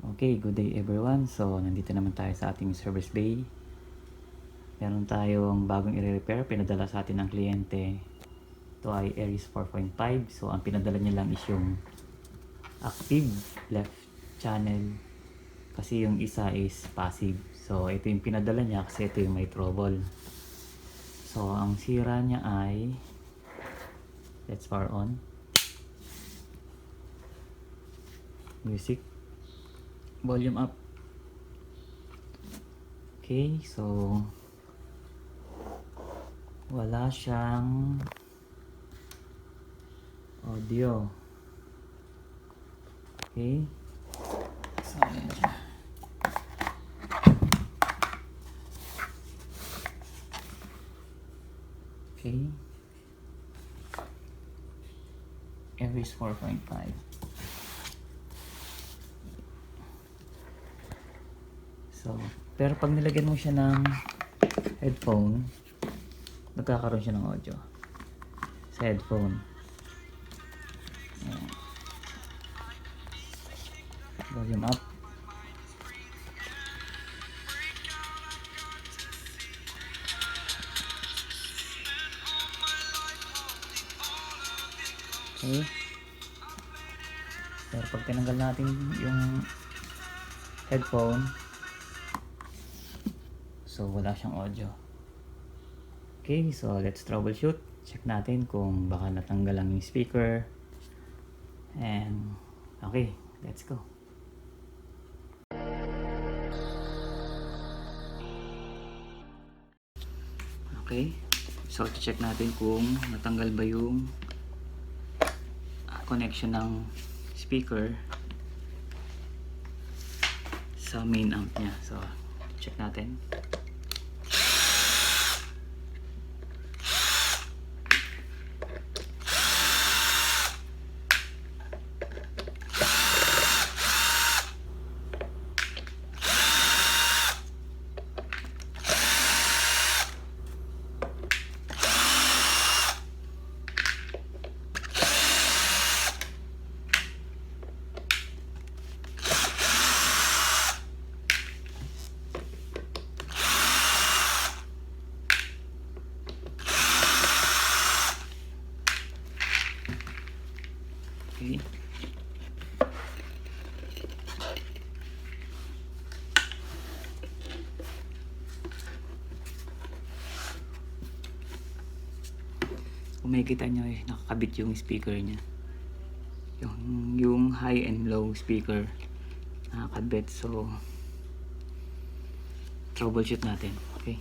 Okay, good day everyone. So, nandito naman tayo sa ating service bay. Meron tayong bagong i-repair. Pinadala sa atin ng kliyente. Ito ay Aries 4.5. So, ang pinadala niya lang is yung active left channel. Kasi yung isa is passive. So, ito yung pinadala niya kasi ito yung may trouble. So, ang sira niya ay let's power on. Music. Volume up. Okay, so wala siyang audio. Okay, so ayan siya. Okay, Aries 4.5. So, pero pag nilagyan mo siya ng headphone, magkakaroon siya ng audio sa headphone. Ayan. Volume up. Okay. Pero pag tinanggal natin yung headphone, so wala siyang audio. Okay, so let's troubleshoot. Check natin kung baka natanggal lang yung speaker. And okay, let's go. Okay, so check natin kung natanggal ba yung connection ng speaker sa main amp niya. So check natin. Okay. Kung makikita nyo, nakakabit yung speaker niya. Yung high and low speaker nakakabit. So, troubleshoot natin. Okay.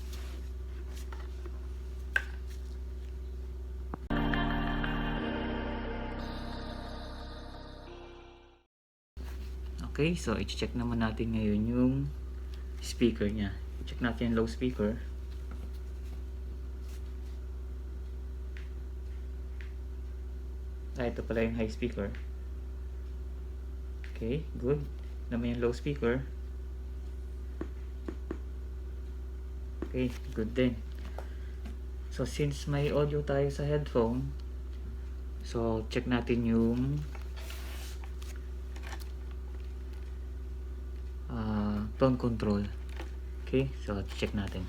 Okay, so i-check naman natin ngayon yung speaker niya. I-check natin yung low speaker. Ito pala yung high speaker. Okay, good. Naman yung low speaker. Okay, good din. So since may audio tayo sa headphone, so check natin yung tone control. Okay, so check natin.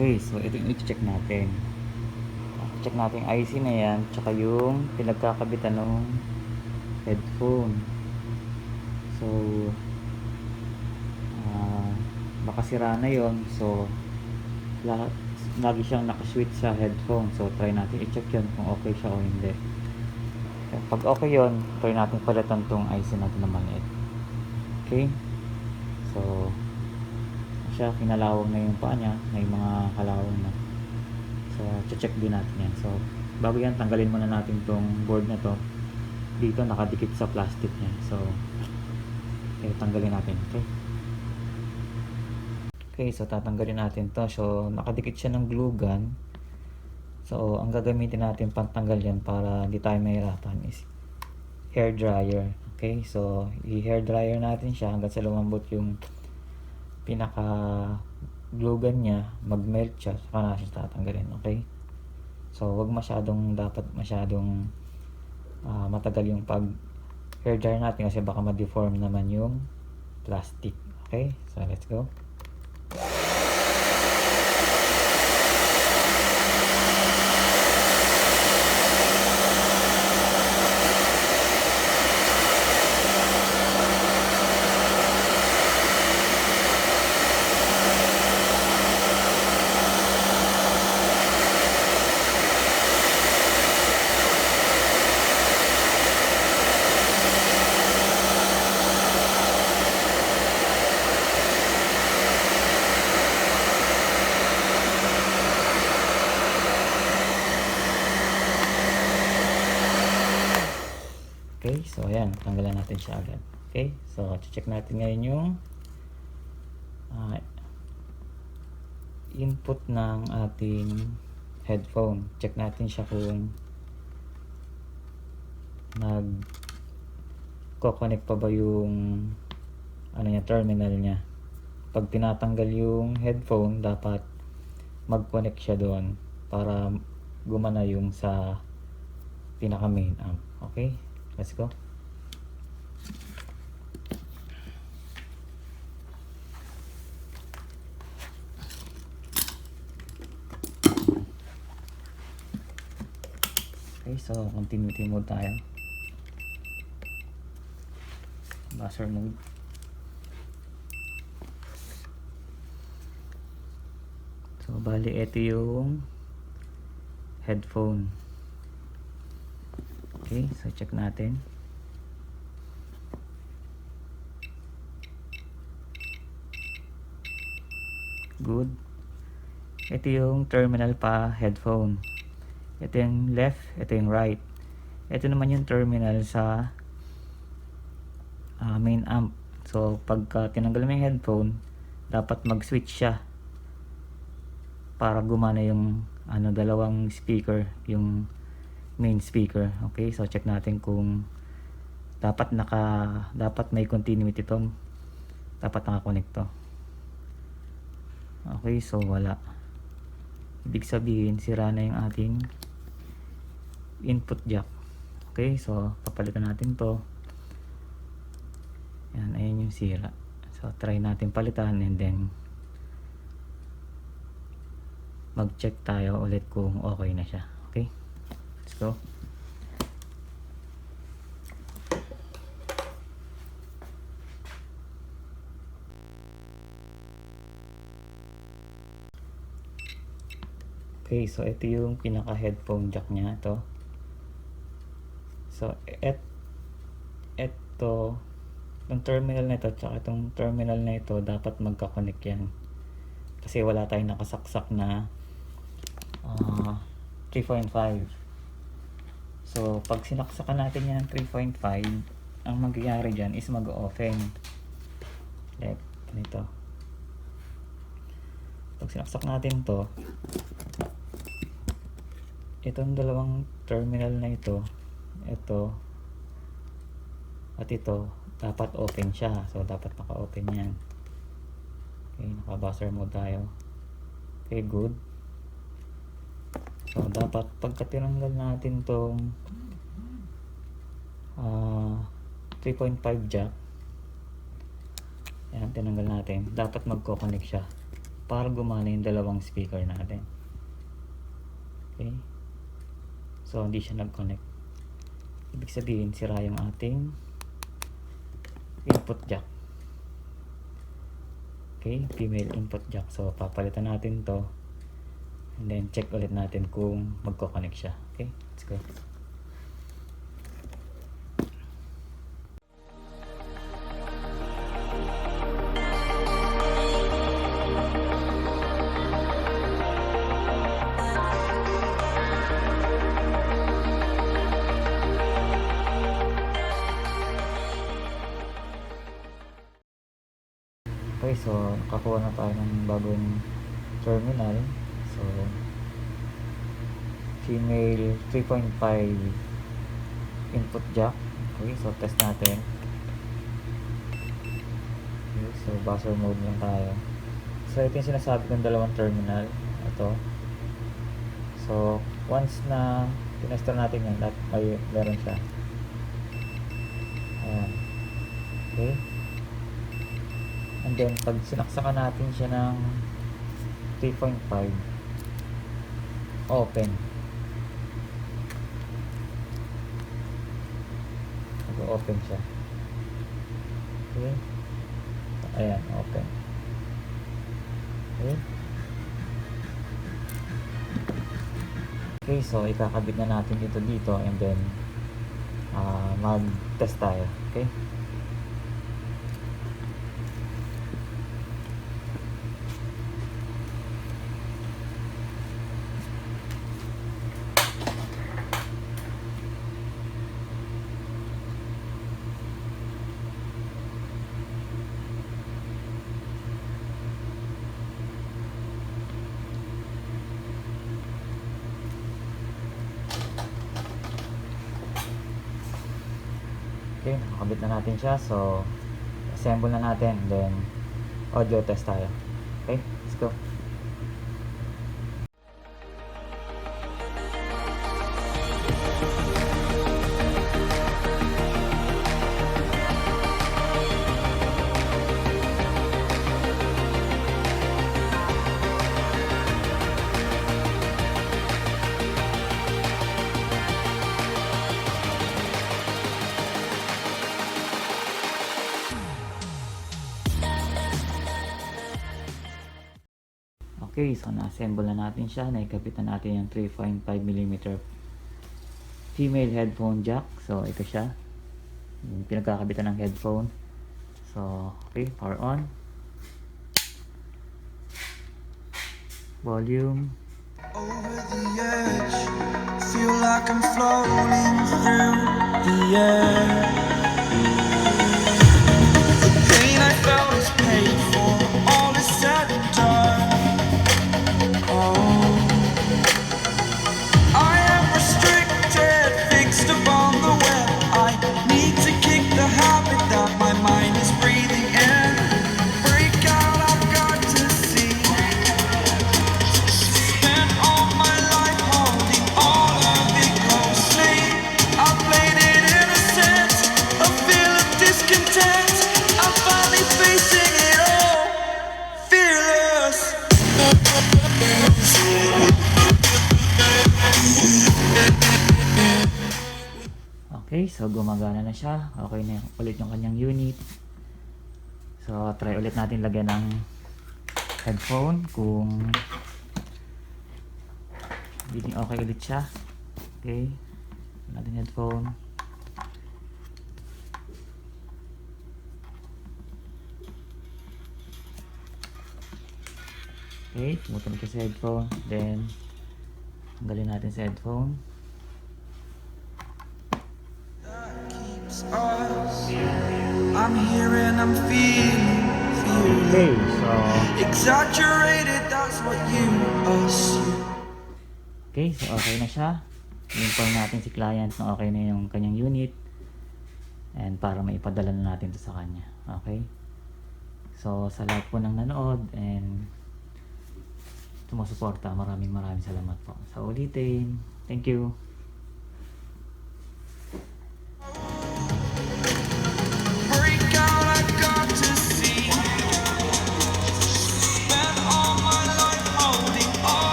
Okay, so ito yung i-check natin. Check natin yung IC na yan, tsaka yung pinagkakabitan ng headphone. So, baka sira na yon. So, lagi siyang nakaswitch sa headphone. So, try natin i-check yun kung okay siya o hindi. Pag okay yon, try natin palitan tong IC natin na maliit. Okay? So, siya, kinalawang na yung paa niya, may mga kalawang na. So, check din natin yan. So, bago yan, tanggalin muna natin tong board na to. Dito, nakadikit sa plastic niya. So, tanggalin natin. Okay? Okay, so tatanggalin natin to. So nakadikit siya ng glue gun. So ang gagamitin natin pantanggal yan para hindi tayo mahirapan is hair dryer. Okay, so i-hair dryer natin siya hanggang sa lumambot yung pinaka glue gun niya, mag-melt siya, saka na siya tatanggalin. Okay, so dapat masyadong matagal yung pag hair dryer natin kasi baka ma-deform naman yung plastic. Okay, so let's go. Okay, so ayan, tanggalan natin siya agad. Okay, so check natin ngayon yung input ng ating headphone. Check natin siya kung nag-connect pa ba yung terminal niya. Pag tinatanggal yung headphone, dapat mag-connect siya doon para gumana yung sa pinaka main amp. Okay, let's go. Okay, so continuity mode tayo. Buzzer mode. So bali ito yung headphone. Okay, so check natin. Good. Ito yung terminal pa headphone. Ito yung left, ito yung right. Ito naman yung terminal sa main amp. So pagka tinanggal mo yung headphone, dapat mag-switch siya para gumana yung dalawang speaker, yung main speaker. Okay, so check natin kung dapat may continuity to, dapat naka-connect to. Okay, so wala. Ibig sabihin sira na yung ating input jack. Okay, so papalitan natin to. Yan, ayan yung sira. So try natin palitan and then mag-check tayo ulit kung okay na siya. Okay, let's go. Okay, so ito yung pinaka headphone jack niya, ito. So ito yung terminal na ito tsaka itong terminal na ito dapat magka-connect yan kasi wala tayong nakasaksak na 3.5. So pag sinaksakan natin yan ng 3.5, ang mangyayari dyan is mag-open like ganito. Pag sinaksak natin to, itong dalawang terminal na ito at ito, dapat open siya. So dapat naka-open yan. Okay, naka-buzzer mode tayo. Okay, good. So dapat pagka tinanggal natin tong 3.5 jack, yan, tinanggal natin, dapat magko-connect siya para gumana yung dalawang speaker natin. Okay, so hindi siya nag-connect. Ibig sabihin sira yung ating input jack. Okay, female input jack. So papalitan natin to and then check ulit natin kung magko-connect siya. Okay, let's go. Okay, so nakakuha na tayo ng bagong terminal. So female 3.5 input jack. Okay, so test natin. Okay, so buzzer mode lang tayo. So ito yung sinasabi kong dalawang terminal. Ito. So once na tinester natin yan, meron siya. Ayan. Okay. And then pag sinaksakan natin siya ng 3.5, open. Mag-open siya. Okay. Ayan, open. Okay. Okay, so ikakabit na natin ito dito and then mag-test tayo. Okay. Okay, nakakabit na natin siya. So, assemble na natin. Then, audio test tayo. Okay, let's go. Okay, so na-assemble na natin siya. Naikabit na natin yung 3.5mm female headphone jack. So, ito siya. Yung pinagkakabitan ng headphone. So, okay, power on. Volume. Over the edge, feel like I'm floating through the air. The pain I felt is paid for, all is said and done. Oh, I am restricted, fixed upon the web. I need to kick the habit that my mind is breathing in. Break out, I've got to see. Spent all my life holding all of it closely. I played it innocent, a feel of discontent. I'm finally facing it all, fearless. Okay, so gumagana na siya. Okay na ulit yung kanyang unit. So, try ulit natin lagyan ng headphone kung hindi okay ulit siya. Okay, natin headphone. Okay, tumutunog siya sa headphone. Then, tanggalin natin sa headphone. I'm here and I'm feeling Okay, so exaggerated, that's what you assume. okay, so okay na siya. I-inform natin si client na okay na yung kanyang unit and para maipadala na natin to sa kanya. Okay, so sa lahat po ng nanood and sumusuporta, maraming salamat po. Sa ulitin, thank you.